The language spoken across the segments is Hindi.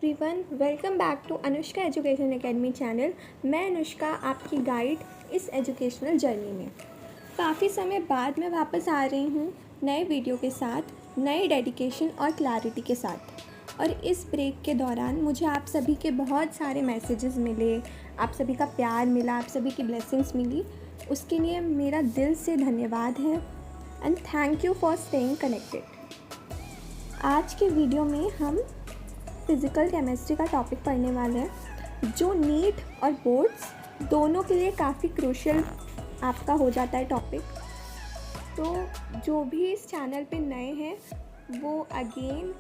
Everyone, welcome back to Anushka education academy channel. मैं अनुष्का, आपकी गाइड इस एजुकेशनल जर्नी में। काफ़ी समय बाद मैं वापस आ रही हूँ नए वीडियो के साथ, नए डेडिकेशन और क्लैरिटी के साथ। और इस ब्रेक के दौरान मुझे आप सभी के बहुत सारे मैसेजेस मिले, आप सभी का प्यार मिला, आप सभी की ब्लेसिंग्स मिली। उसके लिए मेरा दिल से धन्यवाद है and thank you for staying connected. आज के वीडियो में हम फिज़िकल केमिस्ट्री का टॉपिक पढ़ने वाले हैं, जो नीट और बोर्ड्स दोनों के लिए काफ़ी क्रूशियल आपका हो जाता है टॉपिक। तो जो भी इस चैनल पे नए हैं वो अगेन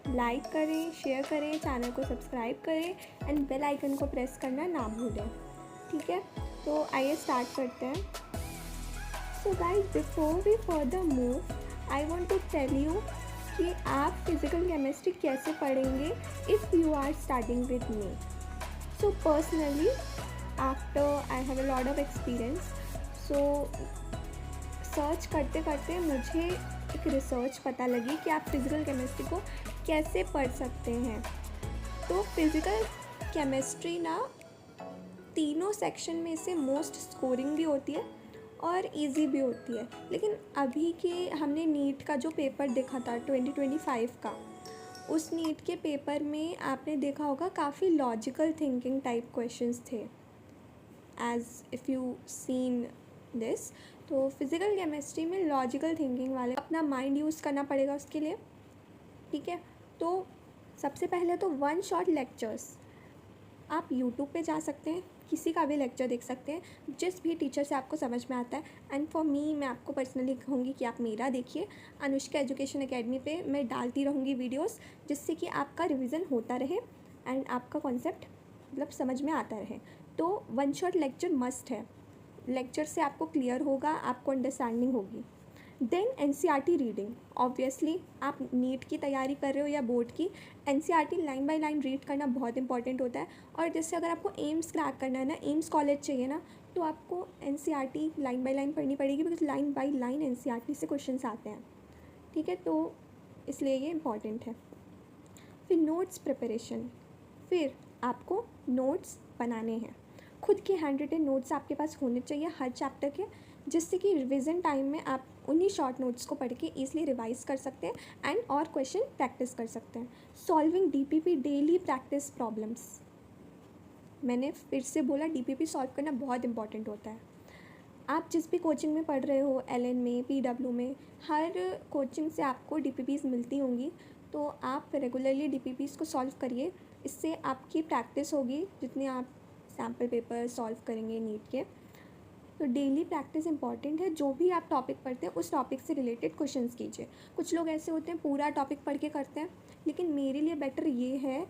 लाइक करें, शेयर करें, चैनल को सब्सक्राइब करें एंड बेल आइकन को प्रेस करना ना भूलें। ठीक है, तो आइए स्टार्ट करते हैं। So guys, before we further move, I want to tell you कि आप फिज़िकल केमिस्ट्री कैसे पढ़ेंगे if you are starting with me. So personally after I have a lot of experience, so search करते करते मुझे एक रिसर्च पता लगी कि आप फिज़िकल केमिस्ट्री को कैसे पढ़ सकते हैं। तो फिज़िकल केमिस्ट्री ना तीनों सेक्शन में से मोस्ट स्कोरिंग भी होती है और इजी भी होती है। लेकिन अभी के हमने नीट का जो पेपर देखा था 2025 का, उस नीट के पेपर में आपने देखा होगा काफ़ी लॉजिकल थिंकिंग टाइप क्वेश्चंस थे। As if you seen this, तो फिज़िकल केमिस्ट्री में लॉजिकल थिंकिंग वाले अपना माइंड यूज़ करना पड़ेगा उसके लिए। ठीक है, तो सबसे पहले तो वन शॉट लेक्चर्स आप यूट्यूब पे जा सकते हैं, किसी का भी लेक्चर देख सकते हैं जिस भी टीचर से आपको समझ में आता है। एंड फॉर मी, मैं आपको पर्सनली कहूँगी कि आप मेरा देखिए, अनुष्का एजुकेशन एकेडमी पे मैं डालती रहूँगी वीडियोस, जिससे कि आपका रिवीजन होता रहे एंड आपका कॉन्सेप्ट मतलब समझ में आता रहे। तो वन शॉट लेक्चर मस्ट है, लेक्चर से आपको क्लियर होगा, आपको अंडरस्टैंडिंग होगी। देन एनसीईआरटी रीडिंग, ऑब्वियसली आप नीट की तैयारी कर रहे हो या बोर्ड की, NCERT line by line read करना बहुत इंपॉर्टेंट होता है। और जैसे अगर आपको एम्स क्रैक करना है ना, एम्स कॉलेज चाहिए ना, तो आपको एनसीईआरटी लाइन बाय लाइन पढ़नी पड़ेगी, because line by line NCERT से क्वेश्चंस आते हैं। ठीक है, तो इसलिए ये इम्पॉर्टेंट है। फिर नोट्स प्रिपरेशन, फिर आपको नोट्स बनाने हैं, खुद के हैंड रिटन नोट्स आपके पास होने चाहिए हर चैप्टर के, जिससे कि रिवीजन टाइम में आप उन्हीं शॉर्ट नोट्स को पढ़ के ईजिली रिवाइज कर सकते हैं एंड और क्वेश्चन प्रैक्टिस कर सकते हैं। Solving DPP, daily practice problems, मैंने फिर से बोला डीपीपी सॉल्व करना बहुत इंपॉर्टेंट होता है। आप जिस भी कोचिंग में पढ़ रहे हो, एलएन में, पीडब्ल्यू में, हर कोचिंग से आपको डीपीपीज मिलती होंगी, तो आप रेगुलरली डीपीपीज को सॉल्व करिए। इससे आपकी प्रैक्टिस होगी, जितने आप सैम्पल पेपर सॉल्व करेंगे नीट के। तो डेली प्रैक्टिस इंपॉर्टेंट है, जो भी आप टॉपिक पढ़ते हैं उस टॉपिक से रिलेटेड क्वेश्चंस कीजिए। कुछ लोग ऐसे होते हैं पूरा टॉपिक पढ़ के करते हैं, लेकिन मेरे लिए बेटर ये है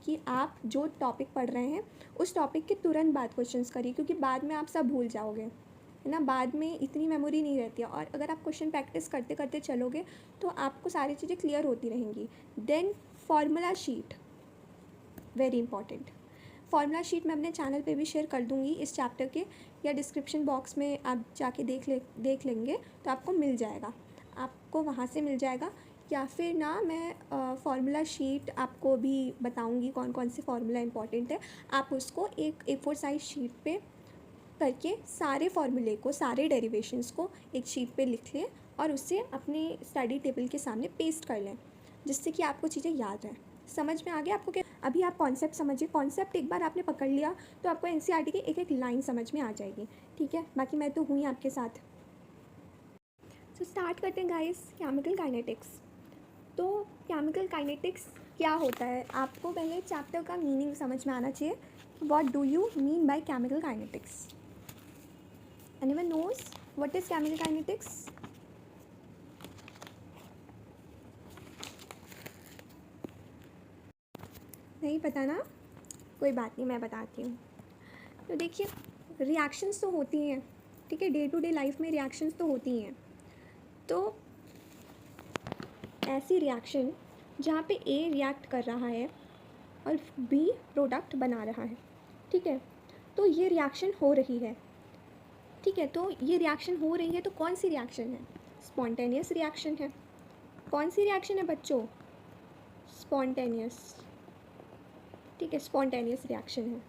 कि आप जो टॉपिक पढ़ रहे हैं उस टॉपिक के तुरंत बाद क्वेश्चंस करिए, क्योंकि बाद में आप सब भूल जाओगे, है ना, बाद में इतनी मेमोरी नहीं रहती है। और अगर आप क्वेश्चन प्रैक्टिस करते करते चलोगे तो आपको सारी चीज़ें क्लियर होती रहेंगी। Then formula sheet, very important. Formula sheet मैं अपने चैनल पे भी शेयर कर दूँगी इस चैप्टर के, या डिस्क्रिप्शन बॉक्स में आप जाके देख लेंगे तो आपको मिल जाएगा, आपको वहाँ से मिल जाएगा। या फिर ना मैं फार्मूला शीट आपको भी बताऊँगी कौन कौन से फार्मूला इंपॉर्टेंट है। आप उसको एक A4 साइज शीट पे करके सारे फार्मूले को, सारे डेरिवेशंस को एक शीट पे लिख लें और उससे अपने स्टडी टेबल के सामने पेस्ट कर लें, जिससे कि आपको चीज़ें याद रहें। समझ में आ गया आपको? क्या अभी आप कॉन्सेप्ट समझिए, कॉन्सेप्ट एक बार आपने पकड़ लिया तो आपको एनसीईआरटी की एक एक लाइन समझ में आ जाएगी। ठीक है, बाकी मैं तो हूँ ही आपके साथ। तो स्टार्ट करते हैं गाइस, केमिकल काइनेटिक्स। तो केमिकल काइनेटिक्स क्या होता है, आपको पहले चैप्टर का मीनिंग समझ में आना चाहिए। What do you mean by chemical kinetics? Anyone knows what is chemical kinetics? नहीं पता ना, कोई बात नहीं, मैं बताती हूँ। तो देखिए, रिएक्शंस तो होती हैं, ठीक है, डे टू डे लाइफ में रिएक्शंस तो होती हैं। तो ऐसी रिएक्शन जहाँ पे ए रिएक्ट कर रहा है और बी प्रोडक्ट बना रहा है, ठीक है, तो ये रिएक्शन हो रही है। ठीक है, तो ये रिएक्शन हो रही है, तो कौन सी रिएक्शन है? स्पॉन्टेनियस रिएक्शन है। कौन सी रिएक्शन है बच्चों? स्पॉन्टेनियस, ठीक है, स्पॉन्टेनियस रिएक्शन है।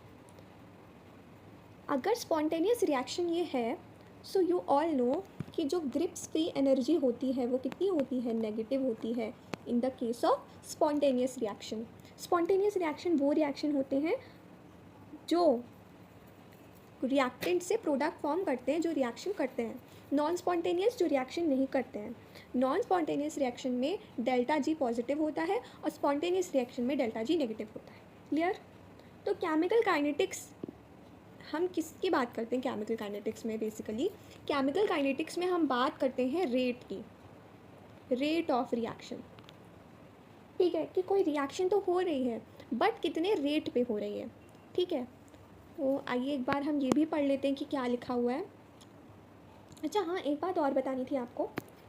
अगर स्पॉन्टेनियस रिएक्शन ये है, सो यू ऑल नो कि जो ग्रिप्स फ्री एनर्जी होती है वो कितनी होती है, नेगेटिव होती है in the case of spontaneous reaction. Spontaneous reaction वो रिएक्शन होते हैं जो रिएक्टेंट से प्रोडक्ट फॉर्म करते हैं, जो रिएक्शन करते हैं। नॉन स्पॉन्टेनियस जो रिएक्शन नहीं करते हैं। नॉन स्पॉन्टेनियस रिएक्शन में डेल्टा जी पॉजिटिव होता है और स्पॉन्टेनियस रिएक्शन में डेल्टा जी नेगेटिव होता है। क्लियर? तो केमिकल काइनेटिक्स हम किसकी बात करते हैं केमिकल काइनेटिक्स में? बेसिकली केमिकल काइनेटिक्स में हम बात करते हैं रेट की, रेट ऑफ रिएक्शन। ठीक है, कि कोई रिएक्शन तो हो रही है बट कितने रेट पे हो रही है। ठीक है, तो आइए एक बार हम ये भी पढ़ लेते हैं कि क्या लिखा हुआ है। अच्छा हाँ, एक बात और बतानी थी आपको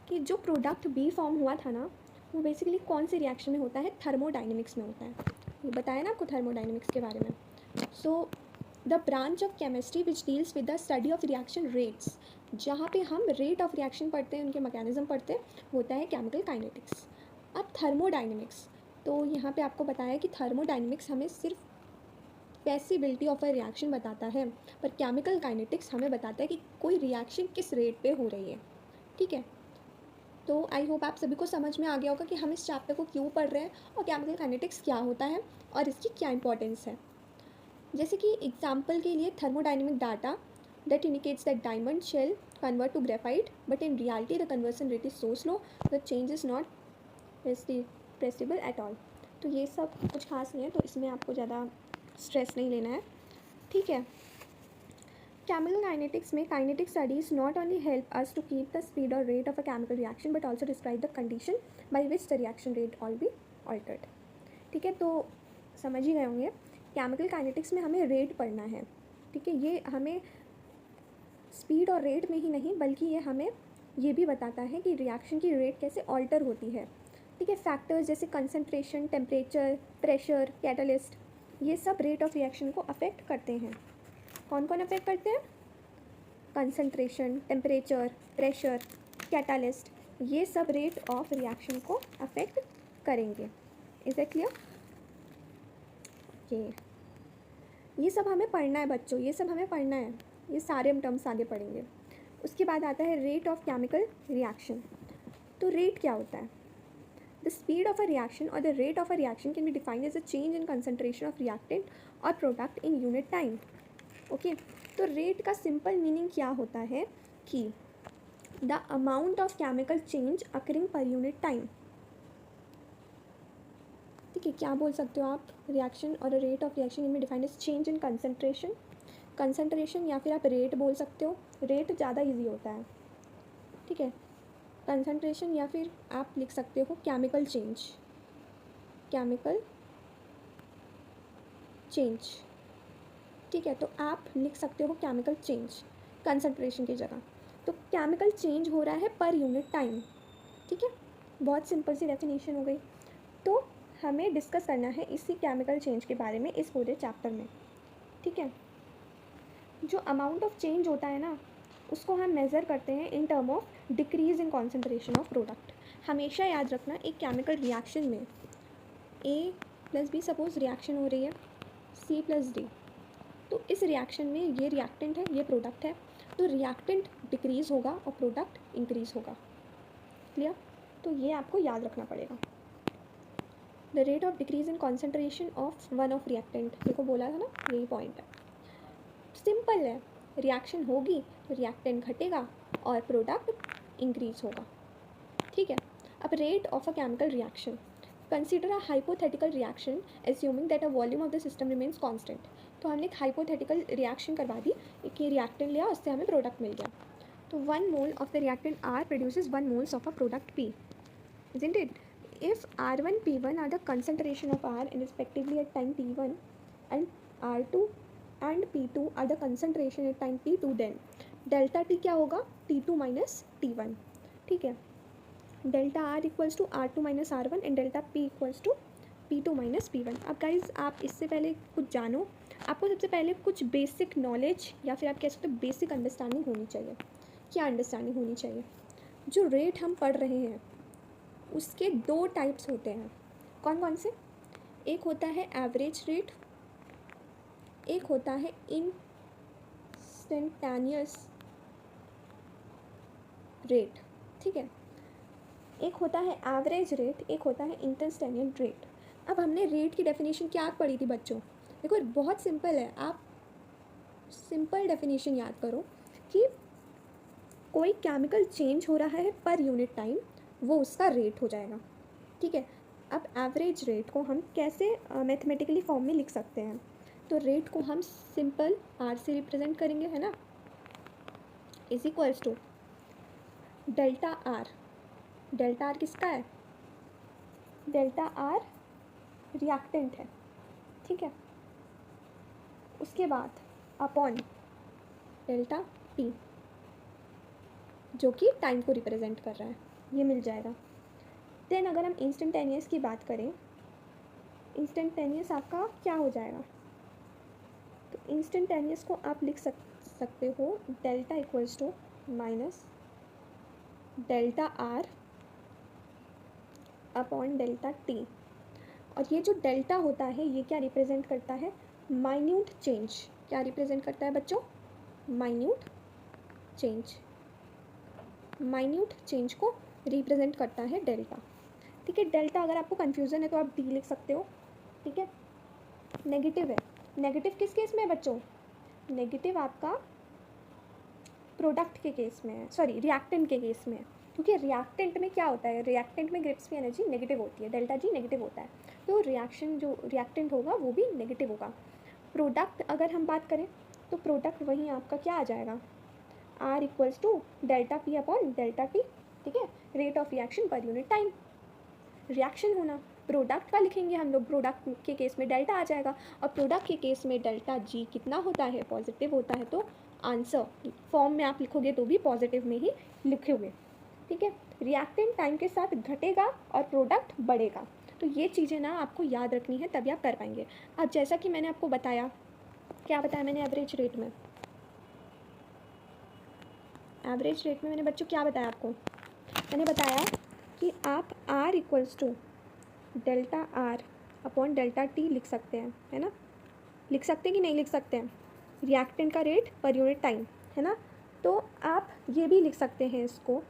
कि जो प्रोडक्ट बी फॉर्म हुआ था ना, वो बेसिकली कौन से रिएक्शन में होता है? थर्मोडाइनमिक्स में होता है। ये बताया ना आपको थर्मोडाइनमिक्स के बारे में। So the branch of chemistry which deals with the study of reaction rates, जहाँ पे हम रेट ऑफ रिएक्शन पढ़ते हैं, उनके मैकेनिज्म पढ़ते हैं, होता है केमिकल काइनेटिक्स। अब थर्मोडाइनमिक्स, तो यहाँ पे आपको बताया कि थर्मोडाइनमिक्स हमें सिर्फ पैसिबिलिटी ऑफ अ रिएक्शन बताता है, पर केमिकल काइनेटिक्स हमें बताता है कि कोई रिएक्शन किस रेट पे हो रही है। ठीक है, तो आई होप आप सभी को समझ में आ गया होगा कि हम इस चैप्टर को क्यों पढ़ रहे हैं और केमिकल काइनेटिक्स क्या होता है और इसकी क्या इंपॉर्टेंस है। जैसे कि एग्जाम्पल के लिए thermodynamic data that indicates that diamond shell convert to graphite, but in reality the conversion rate is so slow the change is not perceptible at all। तो ये सब कुछ खास नहीं है, तो इसमें आपको ज़्यादा स्ट्रेस नहीं लेना है। ठीक है, केमिकल काइनेटिक्स में kinetic studies not only help us to keep the speed और rate of a chemical reaction but also describe the condition by which the reaction rate all be altered. ठीक है, तो समझ ही गए होंगे केमिकल काइनेटिक्स में हमें रेट पढ़ना है। ठीक है, ये हमें स्पीड और रेट में ही नहीं बल्कि ये हमें ये भी बताता है कि रिएक्शन की रेट कैसे ऑल्टर होती है। ठीक है, फैक्टर्स जैसे कंसंट्रेशन, टेम्परेचर, प्रेशर, कैटलिस्ट, ये सब रेट ऑफ रिएक्शन को अफेक्ट करते हैं। कौन कौन अफेक्ट करते हैं? कंसंट्रेशन, टेम्परेचर, प्रेशर, कैटलिस्ट, ये सब रेट ऑफ रिएक्शन को अफेक्ट करेंगे। Is it clear? ये सब हमें पढ़ना है बच्चों, ये सब हमें पढ़ना है, ये सारे हम टर्म्स आगे पढ़ेंगे। उसके बाद आता है रेट ऑफ केमिकल रिएक्शन। तो रेट क्या होता है? The speed of a reaction और the rate of a reaction can be defined as a change in concentration of reactant और product in unit time. Okay, तो रेट का सिंपल मीनिंग क्या होता है कि the amount of chemical change occurring per unit time. ठीक है, क्या बोल सकते हो आप? रिएक्शन और rate of reaction can be defined as change in concentration, concentration या फिर आप रेट बोल सकते हो, रेट ज़्यादा इजी होता है। ठीक है, कंसंट्रेशन या फिर आप लिख सकते हो केमिकल चेंज, केमिकल चेंज। ठीक है, तो आप लिख सकते हो केमिकल चेंज कंसंट्रेशन की जगह। तो केमिकल चेंज हो रहा है पर यूनिट टाइम। ठीक है, बहुत सिंपल सी डेफिनेशन हो गई। तो हमें डिस्कस करना है इसी केमिकल चेंज के बारे में इस पूरे चैप्टर में। ठीक है, जो अमाउंट ऑफ चेंज होता है ना, उसको हम मेज़र करते हैं in term of decrease in concentration of product. हमेशा याद रखना, एक केमिकल रिएक्शन में ए प्लस बी सपोज़ रिएक्शन हो रही है सी प्लस डी, तो इस रिएक्शन में ये रिएक्टेंट है, ये प्रोडक्ट है, तो रिएक्टेंट डिक्रीज़ होगा और प्रोडक्ट इंक्रीज़ होगा। क्लियर? तो ये आपको याद रखना पड़ेगा। The rate of decrease in concentration of one of reactant, देखो बोला था ना, यही पॉइंट है। सिंपल है, रिएक्शन होगी, रिएक्टेंट घटेगा और प्रोडक्ट इंक्रीज होगा। ठीक है, अब rate of a chemical reaction, consider a hypothetical reaction assuming that a volume of the system remains constant. तो हमने एक हाइपोथेटिकल रिएक्शन करवा दी कि रिएक्टेंट लिया, उससे हमें प्रोडक्ट मिल गया। तो 1 mole of the reactant R produces 1 moles of a product P, isn't it? If R1 P1 are the concentration of R and respectively at time T1 and R2 and P2 are the concentration at time T2, then delta T क्या होगा? T2 minus T1। ठीक है, delta R equals to R2 minus R1 and delta P equals to P2 minus P1। अब गाइज आप इससे पहले कुछ जानो, आपको सबसे पहले कुछ बेसिक नॉलेज या फिर आप कह सकते हो बेसिक अंडरस्टैंडिंग होनी चाहिए। क्या अंडरस्टैंडिंग होनी चाहिए? जो रेट हम पढ़ रहे हैं उसके 2 टाइप्स होते हैं। कौन कौन से? एक होता है एवरेज रेट, एक होता है इंस्टेंटेनियस रेट, ठीक है। एक होता है एवरेज रेट, एक होता है इंस्टेंटेनियस रेट। अब हमने रेट की डेफिनेशन क्या पढ़ी थी बच्चों? देखो बहुत सिंपल है, आप सिंपल डेफिनेशन याद करो कि कोई केमिकल चेंज हो रहा है पर यूनिट टाइम, वो उसका रेट हो जाएगा, ठीक है। अब एवरेज रेट को हम कैसे मैथमेटिकली फॉर्म में लिख सकते हैं? तो रेट को हम सिंपल आर से रिप्रेजेंट करेंगे, है ना, is equals to delta R. Delta R किसका है? डेल्टा आर रिएक्टेंट है, ठीक है। उसके बाद अपॉन डेल्टा टी जो कि टाइम को रिप्रेजेंट कर रहा है, ये मिल जाएगा। देन अगर हम इंस्टेंटेनियस की बात करें, इंस्टेंटेनियस आपका क्या हो जाएगा? तो इंस्टेंटेनियस को आप लिख सकते हो delta equals to minus delta R upon delta T. और ये जो डेल्टा होता है ये क्या रिप्रेजेंट करता है? Minute change. क्या रिप्रेजेंट करता है बच्चों? Minute change. माइन्यूट चेंज को रिप्रेजेंट करता है डेल्टा, ठीक है। डेल्टा अगर आपको कन्फ्यूज़न है तो आप डी लिख सकते हो, ठीक है। नेगेटिव है, नेगेटिव किस केस में है बच्चों? नेगेटिव आपका प्रोडक्ट के केस में है, सॉरी रिएक्टेंट के केस में है, क्योंकि रिएक्टेंट में क्या होता है? रिएक्टेंट में ग्रिप्स की एनर्जी नेगेटिव होती है, डेल्टा जी नेगेटिव होता है, तो रिएक्शन जो रिएक्टेंट होगा वो भी नेगेटिव होगा। प्रोडक्ट अगर हम बात करें तो प्रोडक्ट वहीं आपका क्या आ जाएगा? R equals to delta P upon delta T, ठीक है। Rate of reaction per unit time, reaction होना। प्रोडक्ट का लिखेंगे हम लोग, प्रोडक्ट के केस में डेल्टा आ जाएगा, और प्रोडक्ट के केस में डेल्टा जी कितना होता है? पॉजिटिव होता है, तो आंसर फॉर्म में आप लिखोगे तो भी पॉजिटिव में ही लिखोगे, ठीक है। रिएक्टेंट टाइम के साथ घटेगा और प्रोडक्ट बढ़ेगा, तो ये चीज़ें ना आपको याद रखनी है, तभी आप कर पाएंगे। अब जैसा कि मैंने आपको बताया, क्या बताया मैंने एवरेज रेट में? एवरेज रेट में मैंने बच्चों क्या बताया आपको? मैंने बताया कि आप R equals to delta R upon delta T लिख सकते हैं, है ना। लिख सकते हैं कि नहीं लिख सकते हैं? रिएक्टेंट का रेट पर यूनिट टाइम, है ना। तो आप ये भी लिख सकते हैं, इसको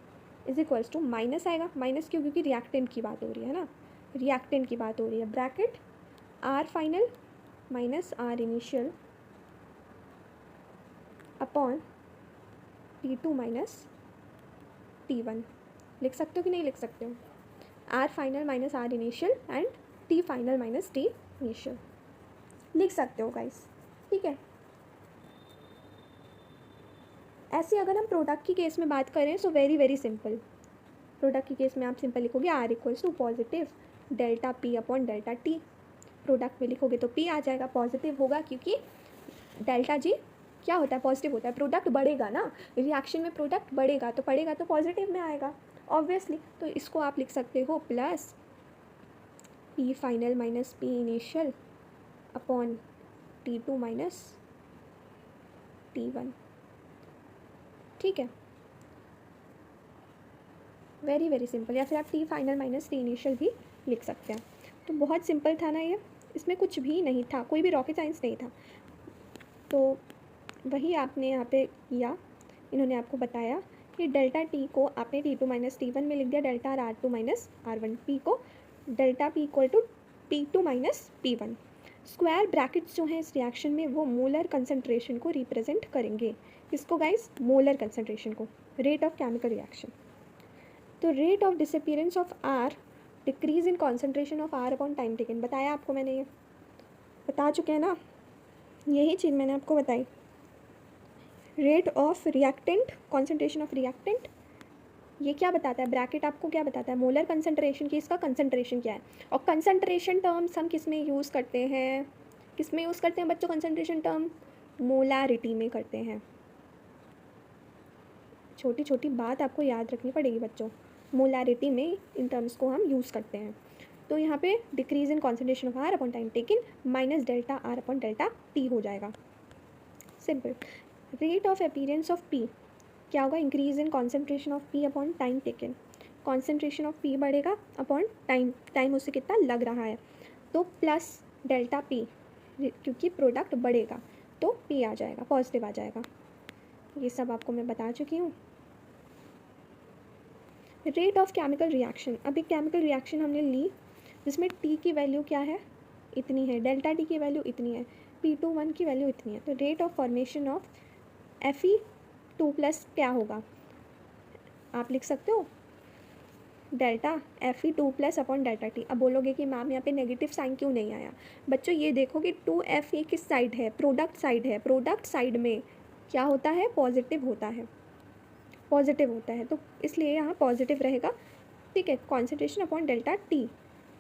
इज इक्वल्स टू माइनस आएगा, माइनस क्यों? क्योंकि रिएक्टेंट की बात हो रही है ना, रिएक्टेंट की बात हो रही है। Bracket R final minus R initial upon T2 minus T1। लिख सकते हो कि नहीं लिख सकते हो? R final minus R initial and T final minus T initial लिख सकते हो गाइस, ठीक है। ऐसे अगर हम प्रोडक्ट की केस में बात करें so very very simple. Product की केस में आप सिंपल लिखोगे R equals to positive delta P upon delta T. Product में लिखोगे तो पी आ जाएगा, पॉजिटिव होगा क्योंकि डेल्टा जी क्या होता है? पॉजिटिव होता है। प्रोडक्ट बढ़ेगा ना, रिएक्शन में प्रोडक्ट बढ़ेगा तो पॉजिटिव में आएगा ऑब्वियसली। तो इसको आप लिख सकते हो plus P final minus P initial upon T2 minus T1, ठीक है। Very very simple. या फिर आप T final minus T initial भी लिख सकते हैं। तो बहुत सिंपल था ना ये, इसमें कुछ भी नहीं था, कोई भी रॉकेट साइंस नहीं था। तो वही आपने यहाँ पे किया, इन्होंने आपको बताया कि डेल्टा टी को आपने T2 माइनस T1 में लिख दिया, delta R2 minus R1, P को delta P equal to P2 minus P1। Square brackets जो हैं इस रिएक्शन में वो मोलर कंसंट्रेशन को रिप्रेजेंट करेंगे। किसको गाइस? मोलर कंसंट्रेशन को, रेट ऑफ केमिकल रिएक्शन। तो rate of disappearance of R, decrease in concentration of R upon time taken, बताया आपको मैंने, ये बता चुके हैं ना, यही चीज़ मैंने आपको बताई। Rate of reactant, concentration of reactant, ये क्या बताता है? ब्रैकेट आपको क्या बताता है? मोलर कंसंट्रेशन की, इसका कंसंट्रेशन क्या है। और कंसंट्रेशन टर्म्स हम किस में यूज़ करते हैं? किस में यूज़ करते हैं बच्चों कंसंट्रेशन टर्म? मोलारिटी में करते हैं। छोटी छोटी बात आपको याद रखनी पड़ेगी बच्चों, मोलारिटी में इन टर्म्स को हम यूज़ करते हैं। तो यहाँ पे decrease in concentration of R upon time taken minus delta R upon delta T हो जाएगा, simple. Rate of appearance of P क्या होगा? Increase in concentration of P upon time taken. Concentration of P बढ़ेगा अपॉन टाइम, टाइम उससे कितना लग रहा है, तो प्लस डेल्टा पी, क्योंकि प्रोडक्ट बढ़ेगा तो पी आ जाएगा, पॉजिटिव आ जाएगा। ये सब आपको मैं बता चुकी हूँ। रेट ऑफ केमिकल रिएक्शन, अभी केमिकल रिएक्शन हमने ली जिसमें टी की वैल्यू क्या है, इतनी है, डेल्टा टी की वैल्यू इतनी है, P21 की वैल्यू इतनी है, तो rate of formation of Fe2+ क्या होगा, आप लिख सकते हो delta Fe2+ upon delta T. अब बोलोगे कि मैम यहाँ पे नेगेटिव साइन क्यों नहीं आया, बच्चों ये देखो कि 2F ये किस साइड है, प्रोडक्ट साइड है, प्रोडक्ट साइड में क्या होता है, पॉजिटिव होता है, पॉजिटिव होता है, तो इसलिए यहाँ पॉजिटिव रहेगा, ठीक है, कॉन्सेंट्रेशन अपॉन डेल्टा टी।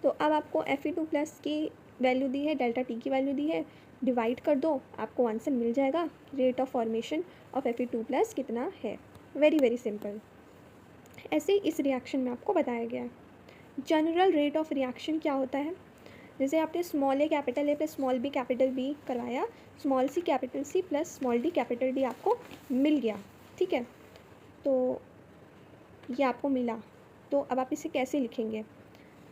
तो अब आपको Fe2+ की वैल्यू दी है, डेल्टा टी की वैल्यू दी है, डिवाइड कर दो, आपको आंसर मिल जाएगा, rate of formation of Fe2+ कितना है। Very very simple. ऐसे ही इस रिएक्शन में आपको बताया गया है। जनरल रेट ऑफ रिएक्शन क्या होता है, जैसे आपने small A capital A plus small B capital B करवाया, small C capital C plus small D capital D आपको मिल गया, ठीक है, तो ये आपको मिला, तो अब आप इसे कैसे लिखेंगे,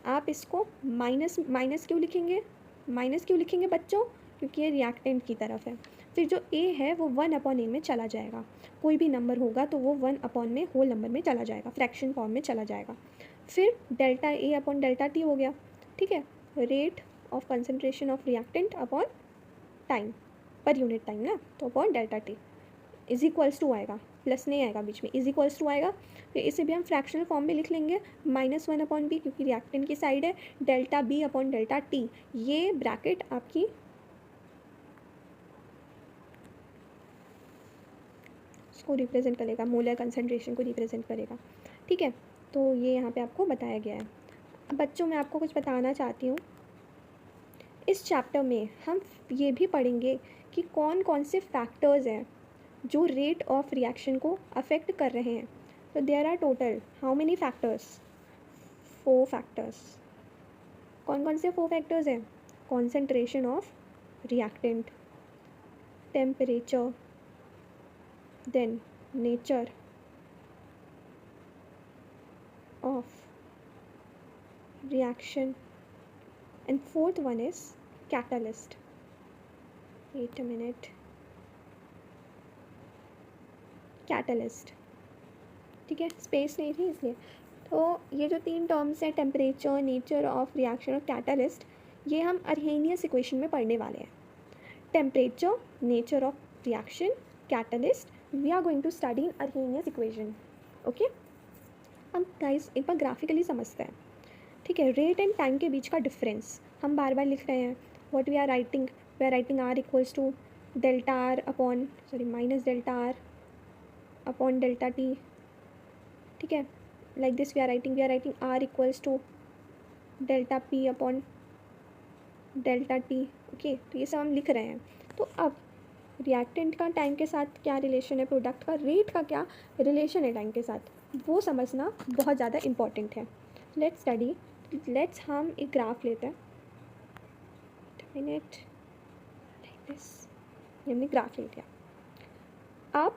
आप इसको माइनस, माइनस क्यों लिखेंगे, माइनस क्यों लिखेंगे बच्चों, क्योंकि ये रिएक्टेंट की तरफ है, फिर जो ए है वो 1/a में चला जाएगा, कोई भी नंबर होगा तो वो 1/, में होल नंबर में चला जाएगा, फ्रैक्शन फॉर्म में चला जाएगा, फिर delta A upon delta T हो गया, ठीक है, rate of concentration of reactant upon time, per unit time ना, तो upon delta T is equals to आएगा, प्लस नहीं आएगा बीच में, इज इक्वल्स टू आएगा, फिर इसे भी हम फ्रैक्शनल फॉर्म में लिख लेंगे, -1/b क्योंकि रिएक्टेंट की साइड है, delta B upon delta T, ये ब्रैकेट आपकी इसको रिप्रेजेंट करेगा, मोलर कंसंट्रेशन को रिप्रेजेंट करेगा, ठीक है, तो ये यहाँ पे आपको बताया गया है। बच्चों मैं आपको कुछ बताना चाहती हूँ, इस चैप्टर में हम ये भी पढ़ेंगे कि कौन कौन से फैक्टर्स हैं जो रेट ऑफ रिएक्शन को अफेक्ट कर रहे हैं। तो there are total how many factors, 4 factors. कौन कौन से 4 फैक्टर्स हैं, concentration of reactant, temperature, then nature of reaction, and fourth one is catalyst. Wait a minute, catalyst, ठीक है, स्पेस नहीं थी इसलिए। तो ये जो 3 टर्म्स हैं, टेम्परेचर, नेचर ऑफ रिएक्शन और कैटलिस्ट, ये हम अर्हेनियस इक्वेशन में पढ़ने वाले हैं। Temperature, nature of reaction, catalyst, we are going to study in Arrhenius equation, okay. हम गाइस एक बार ग्राफिकली समझते हैं, ठीक है, रेट एंड टाइम के बीच का डिफरेंस हम बार बार लिख रहे हैं, what we are writing R equals to delta R upon minus delta R upon delta T, ठीक है, like this we are writing R equals to delta P upon delta T, okay, तो ये सब हम लिख रहे हैं। तो अब रिएक्टेंट का टाइम के साथ क्या रिलेशन है, प्रोडक्ट का रेट का क्या रिलेशन है टाइम के साथ, वो समझना बहुत ज़्यादा इम्पॉर्टेंट है। लेट्स स्टडी, लेट्स हम एक ग्राफ लेते हैं, मिनट लाइक दिस, हमने ग्राफ ले लिया। अब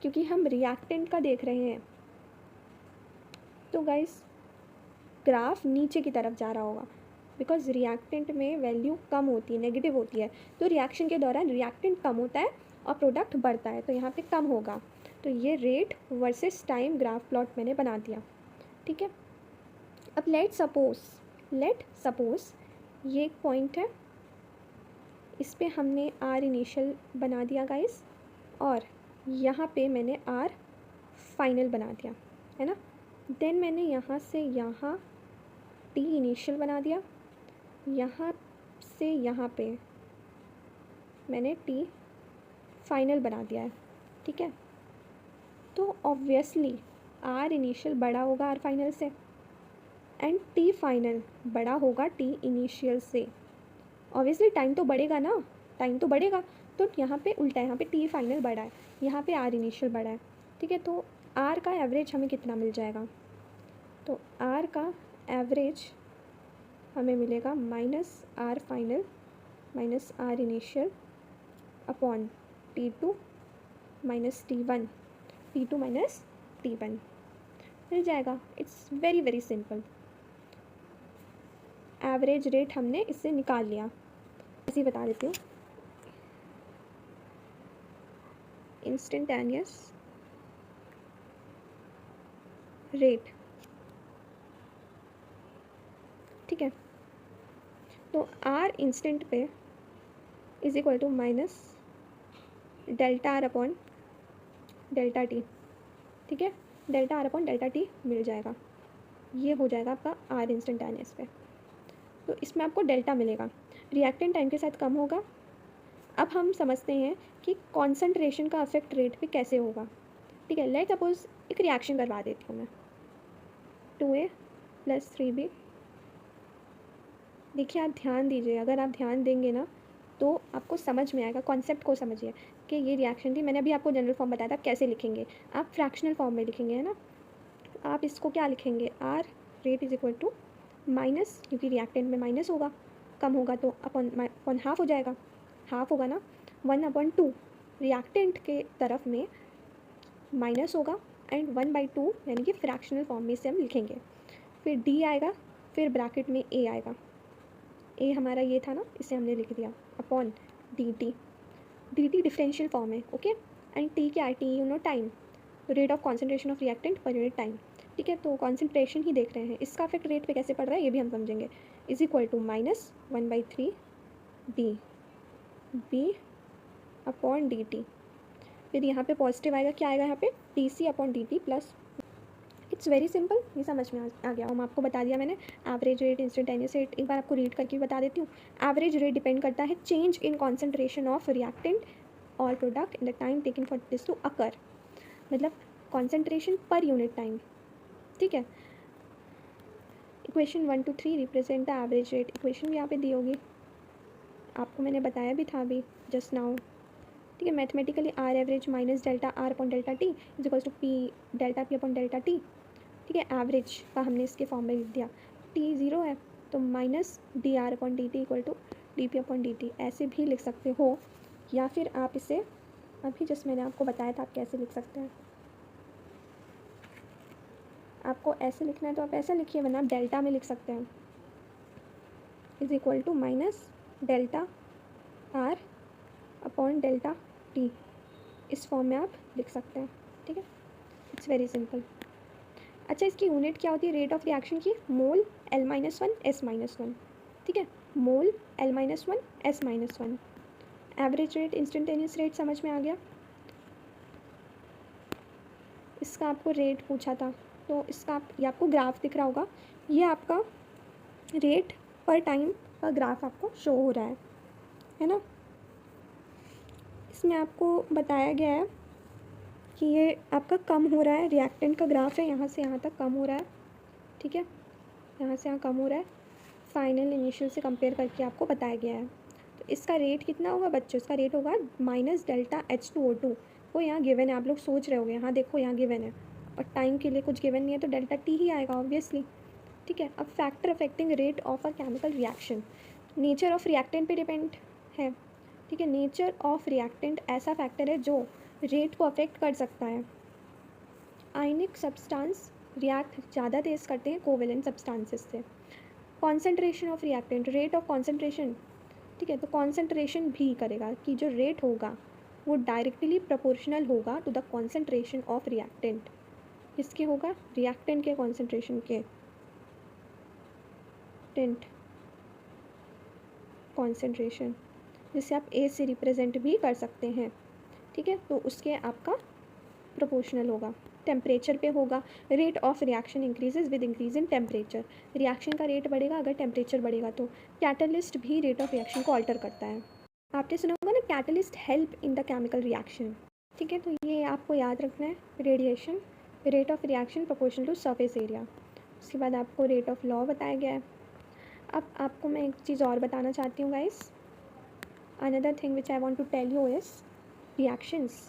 क्योंकि हम रिएक्टेंट का देख रहे हैं तो गाइस ग्राफ नीचे की तरफ जा रहा होगा, बिकॉज रिएक्टेंट में वैल्यू कम होती है, नेगेटिव होती है, तो रिएक्शन के दौरान रिएक्टेंट कम होता है और प्रोडक्ट बढ़ता है, तो यहाँ पे कम होगा, तो ये rate versus time graph plot मैंने बना दिया, ठीक है। अब लेट सपोज ये एक पॉइंट है, इस पे हमने आर इनिशियल बना दिया गाइस, और यहाँ पे मैंने आर फाइनल बना दिया, है ना, देन मैंने यहाँ से यहाँ टी इनिशियल बना दिया, यहाँ से यहाँ पे मैंने टी फाइनल बना दिया है, ठीक है। तो ऑब्वियसली आर इनिशियल बड़ा होगा आर फाइनल से, एंड टी फाइनल बड़ा होगा टी इनिशियल से, ऑब्वियसली टाइम तो बढ़ेगा ना, टाइम तो बढ़ेगा, तो यहाँ पे उल्टा है, यहाँ पे टी फाइनल बड़ा है, यहाँ पे आर इनिशियल बड़ा है, ठीक है, तो आर का एवरेज हमें कितना मिल जाएगा, तो आर का एवरेज हमें मिलेगा -r final -r initial upon T2 -T1, T2 -T1, मिल जाएगा। It's very very simple. Average rate हमने इससे निकाल लिया। ऐसे ही बता देती हूँ, इंस्टेंटेनियस रेट, ठीक है। तो आर इंस्टेंट पे is equal to minus delta R upon delta T, ठीक है। Delta R upon delta T मिल जाएगा, ये हो जाएगा आपका आर इंस्टेंटेनियस पे। तो इसमें आपको डेल्टा मिलेगा, रिएक्टेंट टाइम के साथ कम होगा। अब हम समझते हैं कि कॉन्सेंट्रेशन का अफेक्ट रेट पे कैसे होगा, ठीक है। लेट सपोज एक रिएक्शन करवा देती हूँ मैं, 2A + 3B। देखिए आप ध्यान दीजिए, अगर आप ध्यान देंगे ना तो आपको समझ में आएगा, कॉन्सेप्ट को समझिए कि ये रिएक्शन थी। मैंने अभी आपको जनरल फॉर्म बताया था कैसे लिखेंगे, आप फ्रैक्शनल फॉर्म में लिखेंगे, है ना। आप इसको क्या लिखेंगे, R rate is equal to minus, क्योंकि रिएक्टेंट में माइनस होगा, कम होगा तो अपॉन हाफ हो जाएगा, हाफ होगा ना, 1/2 रिएक्टेंट के तरफ में माइनस होगा एंड 1/2 यानी कि फ्रैक्शनल फॉर्म में इसे हम लिखेंगे। फिर डी आएगा, फिर ब्रैकेट में ए आएगा, ए हमारा ये था ना, इसे हमने लिख दिया upon D T. D T differential form है, ओके। एंड टी क्या है, T you know time, rate of concentration of reactant पर यूनिट टाइम, ठीक है। तो कॉन्सेंट्रेशन ही देख रहे हैं, इसका इफेक्ट रेट पे कैसे पड़ रहा है ये भी हम समझेंगे। Is equal to -1/3 D B upon D T. फिर यहाँ पे पॉजिटिव आएगा, क्या आएगा यहाँ पे, D C upon D T plus. It's very simple, ये समझ में आ गया। हम आपको बता दिया मैंने, एवरेज रेट, इंस्टेंटेनियस रेट, एक बार आपको रीड करके भी बता देती हूँ। एवरेज रेट डिपेंड करता है change in concentration of reactant और product in the time taken for this to occur, मतलब कॉन्सेंट्रेशन पर यूनिट टाइम, ठीक है। Equation 1 to 3 represent the average rate, equation भी यहाँ पे दी होगी, आपको मैंने बताया भी था अभी जस्ट नाउ, ठीक है। Mathematically R average minus delta R upon delta T is equals to P delta P upon delta T, ठीक है। एवरेज का हमने इसके फॉर्म में लिख दिया, टी 0 है तो minus D R upon D T equal to D P upon D T, ऐसे भी लिख सकते हो। या फिर आप इसे अभी जस्ट मैंने आपको बताया था आप कैसे लिख सकते हैं। आपको ऐसे लिखना है तो आप ऐसा लिखिए, वरना आप डेल्टा में लिख सकते हैं, is equal to minus delta R upon delta T, इस फॉर्म में आप लिख सकते हैं, ठीक है। It's very simple. अच्छा, इसकी यूनिट क्या होती है रेट ऑफ रिएक्शन की, मोल L-1 S-1, ठीक है। मोल L-1 S-1। Average rate, instantaneous rate समझ में आ गया। इसका आपको रेट पूछा था तो इसका ये आपको ग्राफ दिख रहा होगा, ये आपका रेट पर टाइम का ग्राफ आपको शो हो रहा है ना। इसमें आपको बताया गया है कि ये आपका कम हो रहा है, रिएक्टेंट का ग्राफ है, यहाँ से यहाँ तक कम हो रहा है, ठीक है। यहाँ से यहाँ कम हो रहा है, फाइनल इनिशियल से कंपेयर करके आपको बताया गया है। तो इसका रेट कितना होगा बच्चों, इसका रेट होगा माइनस डेल्टा H2O2, वो यहाँ गिवन है, आप लोग सोच रहे होंगे, यहाँ देखो यहाँ गिवन है और टाइम के लिए कुछ गिवन नहीं है तो डेल्टा टी ही आएगा ऑब्वियसली, ठीक है। अब factor affecting rate of a chemical reaction, nature of reactant पे डिपेंड है, ठीक है। नेचर ऑफ रिएक्टेंट ऐसा फैक्टर है जो रेट को अफेक्ट कर सकता है। आयनिक सब्सटेंस रिएक्ट ज़्यादा तेज़ करते हैं कोवेलेंट सब्सटेंसेस से। Concentration of reactant, rate of concentration, ठीक है। तो कॉन्सेंट्रेशन भी करेगा कि जो रेट होगा वो डायरेक्टली प्रोपोर्शनल होगा to the concentration of reactant. किसके होगा, रिएक्टेंट के कॉन्सेंट्रेशन के, टेंट कॉन्सेंट्रेशन, जिसे आप ए से रिप्रेजेंट भी कर सकते हैं, ठीक है। तो उसके आपका प्रोपोर्शनल होगा, टेम्परेचर पे होगा। Rate of reaction increases with increase in temperature, reaction का रेट बढ़ेगा अगर टेम्परेचर बढ़ेगा तो। कैटलिस्ट भी रेट ऑफ रिएक्शन को अल्टर करता है, आपने सुना होगा ना, catalyst help in the chemical reaction, ठीक है। तो ये आपको याद रखना है, radiation, rate of reaction proportional to surface area. उसके बाद आपको रेट ऑफ लॉ बताया गया है। अब आपको मैं एक चीज़ और बताना चाहती हूँ guys, another thing which I want to tell you is reactions.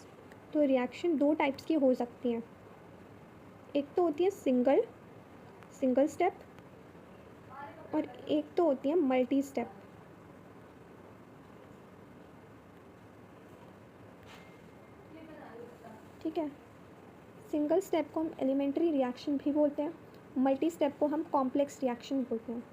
तो रिएक्शन दो टाइप्स की हो सकती हैं, एक तो होती है सिंगल स्टेप और एक तो होती है मल्टी स्टेप, ठीक है। सिंगल स्टेप को हम एलिमेंट्री रिएक्शन भी बोलते हैं, मल्टी स्टेप को हम कॉम्प्लेक्स रिएक्शन बोलते हैं।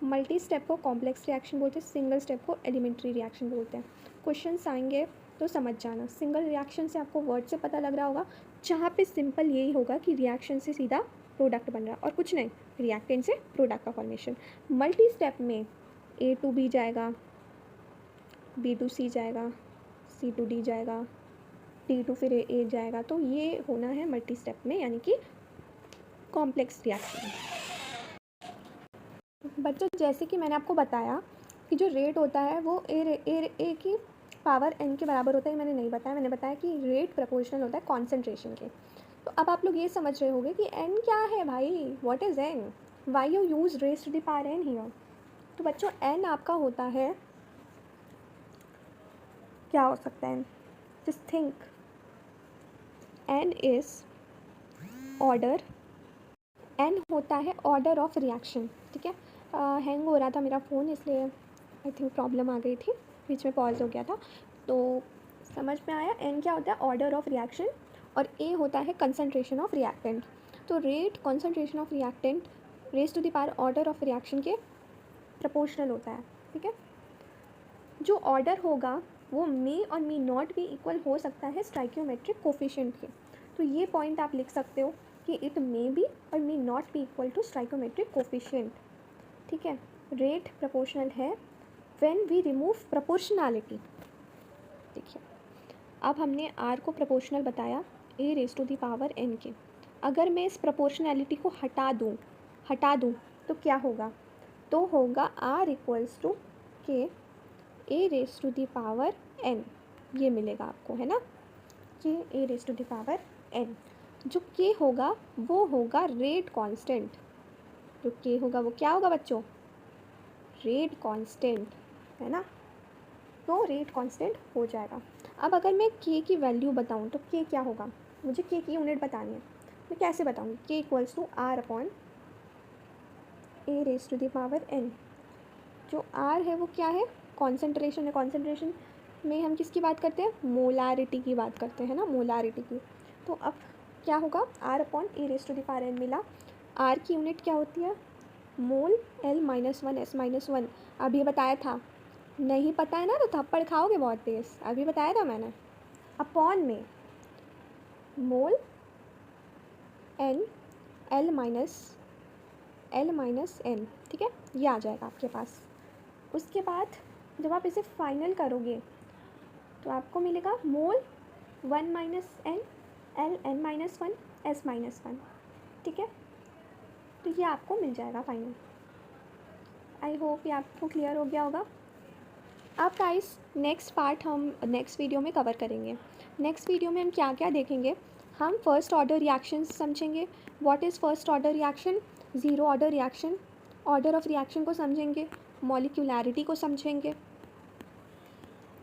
मल्टी स्टेप को कॉम्प्लेक्स रिएक्शन बोलते हैं, सिंगल स्टेप को एलिमेंट्री रिएक्शन बोलते हैं। क्वेश्चंस आएंगे तो समझ जाना। सिंगल रिएक्शन से आपको वर्ड से पता लग रहा होगा, जहाँ पे सिंपल यही होगा कि रिएक्शन से सीधा प्रोडक्ट बन रहा और कुछ नहीं, रिएक्टेंट से प्रोडक्ट का फॉर्मेशन। मल्टी स्टेप में A टू B जाएगा, B टू C जाएगा, C टू D जाएगा, D टू फिर A जाएगा। तो ये होना है मल्टी स्टेप में, यानी कि कॉम्प्लेक्स रिएक्शन। बच्चों जैसे कि मैंने आपको बताया कि जो रेट होता है वो ए की पावर n के बराबर होता है। मैंने नहीं बताया, मैंने बताया कि रेट प्रोपोर्शनल होता है कॉन्सेंट्रेशन के। तो अब आप लोग ये समझ रहे होंगे कि n क्या है भाई, what is n, why you use raise to the power n here. तो बच्चों n आपका होता है, क्या हो सकता है, just think, n is order, n होता है ऑर्डर ऑफ रिएक्शन। ठीक है, हैंग हो रहा था मेरा फ़ोन, इसलिए आई थिंक प्रॉब्लम आ गई थी, बीच में पॉज हो गया था। तो समझ में आया, n क्या होता है, ऑर्डर ऑफ रिएक्शन, और a होता है कंसनट्रेशन ऑफ रिएक्टेंट। तो rate concentration of reactant raise to the power order of reaction के प्रोपोर्शनल होता है। ठीक है, जो ऑर्डर होगा वो मे और मे नॉट भी इक्वल हो सकता है स्टाइकियोमेट्रिक कोफिशिएंट के। तो ये पॉइंट आप लिख सकते हो कि इट मे बी और may not be equal to stoichiometric coefficient. ठीक है, रेट प्रोपोर्शनल है व्हेन वी रिमूव प्रोपोर्शनैलिटी। देखिए, अब हमने r को प्रोपोर्शनल बताया a raise to the power n के। अगर मैं इस प्रोपोर्शनैलिटी को हटा दूँ तो क्या होगा, तो होगा r equals to k a raise to the power n, ये मिलेगा आपको, है ना, कि a raise to the power n। जो k होगा वो होगा रेट कांस्टेंट, जो k होगा वो क्या होगा बच्चों, रेट कांस्टेंट, है ना, तो रेट कांस्टेंट हो जाएगा। अब अगर मैं k की वैल्यू बताऊं तो k क्या होगा, मुझे k की यूनिट बतानी है, मैं कैसे बताऊंगी, k equals to r upon a raise to the power n। जो r है वो क्या है, कॉन्सेंट्रेशन है। कॉन्सेंट्रेशन में हम किसकी बात करते हैं, मोलारिटी की बात करते हैं ना, मोलारिटी की। तो अब क्या होगा, r upon a raise to the power n मिला। r की यूनिट क्या होती है, mole L minus one S minus one. अभी बताया था, नहीं पता है ना तो थप्पड़ खाओगे बहुत तेज, अभी बताया था मैंने। अपॉन में मोल N L माइनस N, ठीक है, ये आ जाएगा आपके पास। उसके बाद जब आप इसे फाइनल करोगे तो आपको मिलेगा मोल 1 minus N L N minus one S minus one. ठीक है, तो ये आपको मिल जाएगा फाइनल। आई होप ये आपको क्लियर हो गया होगा। अब गाइस नेक्स्ट पार्ट हम नेक्स्ट वीडियो में कवर करेंगे। नेक्स्ट वीडियो में हम क्या क्या देखेंगे, हम फर्स्ट ऑर्डर रिएक्शंस समझेंगे। What is first order reaction, zero order reaction, order of reaction को समझेंगे, मॉलिक्यूलैरिटी को समझेंगे,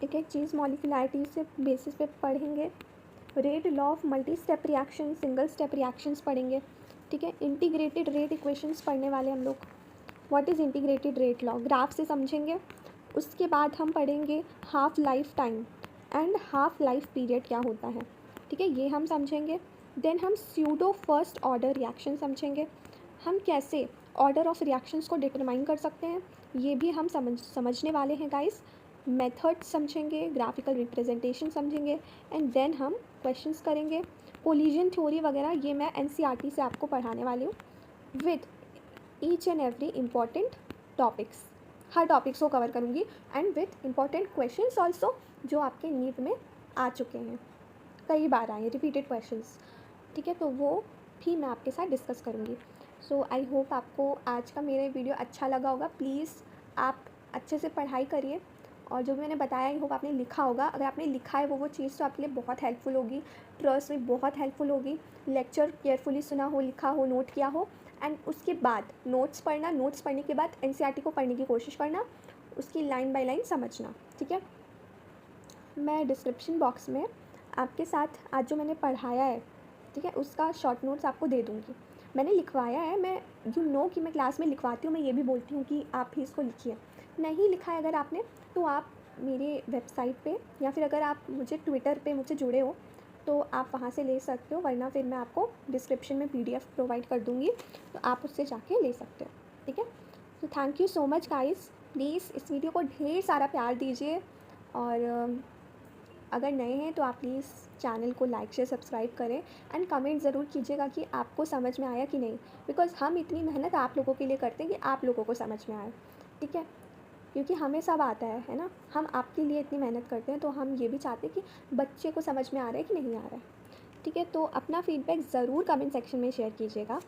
एक एक चीज़ मॉलिक्यूलैरिटी से बेसिस पे पढ़ेंगे। Rate law of multi step reaction, single step reactions पढ़ेंगे। ठीक है, इंटीग्रेटेड रेट इक्वेशंस पढ़ने वाले हम लोग। What is integrated rate law, graph से समझेंगे। उसके बाद हम पढ़ेंगे half life time and half life period क्या होता है। ठीक है, ये हम समझेंगे। देन हम स्यूडो फर्स्ट ऑर्डर रिएक्शन समझेंगे, हम कैसे ऑर्डर ऑफ रिएक्शंस को डिटरमाइन कर सकते हैं ये भी हम समझने वाले हैं गाइस। मेथड समझेंगे, ग्राफिकल रिप्रेजेंटेशन समझेंगे, एंड देन हम क्वेश्चंस करेंगे। कोलिजन थ्योरी वगैरह ये मैं NCERT से आपको पढ़ाने वाली हूँ with each and every important topics. Her topics को कवर करूँगी and with important questions also जो आपके नीट में आ चुके हैं, कई बार आए रिपीटेड क्वेश्चंस। ठीक है, तो वो भी मैं आपके साथ डिस्कस करूँगी। सो आई होप आपको आज का मेरा वीडियो अच्छा लगा होगा। प्लीज़ आप अच्छे से पढ़ाई करिए, और जो भी मैंने बताया आई होप आपने लिखा होगा। अगर आपने लिखा है वो चीज़ तो आपके लिए बहुत हेल्पफुल होगी, ट्रस्ट में बहुत हेल्पफुल होगी। लेक्चर केयरफुली सुना हो, लिखा हो, नोट किया हो, एंड उसके बाद नोट्स पढ़ना, नोट्स पढ़ने के बाद NCERT को पढ़ने की कोशिश करना, उसकी लाइन बाय लाइन समझना। ठीक है, मैं डिस्क्रिप्शन बॉक्स में आपके साथ आज जो मैंने पढ़ाया है, ठीक है, उसका शॉर्ट नोट्स आपको दे दूँगी। मैंने लिखवाया है, मैं कि मैं क्लास में लिखवाती हूँ, मैं ये भी बोलती हूँ कि आप ही इसको लिखिए। नहीं लिखा है अगर आपने तो आप मेरे वेबसाइट पे, या फिर अगर आप मुझे ट्विटर पे मुझसे जुड़े हो तो आप वहाँ से ले सकते हो, वरना फिर मैं आपको डिस्क्रिप्शन में PDF प्रोवाइड कर दूँगी, तो आप उससे जाके ले सकते हो, ठीक है। तो thank you so much guys, please इस वीडियो को ढेर सारा प्यार दीजिए, और अगर नए हैं तो आप प्लीज़ चैनल को लाइक शेयर सब्सक्राइब करें, एंड कमेंट ज़रूर कीजिएगा कि आपको समझ में आया कि नहीं, बिकॉज़ हम इतनी मेहनत आप लोगों के लिए करते हैं कि आप लोगों को समझ में आए, ठीक है। क्योंकि हमें सब आता है ना, हम आपके लिए इतनी मेहनत करते हैं, तो हम ये भी चाहते हैं कि बच्चे को समझ में आ रहा है कि नहीं आ रहा है, ठीक है। तो अपना फीडबैक ज़रूर कमेंट सेक्शन में शेयर कीजिएगा।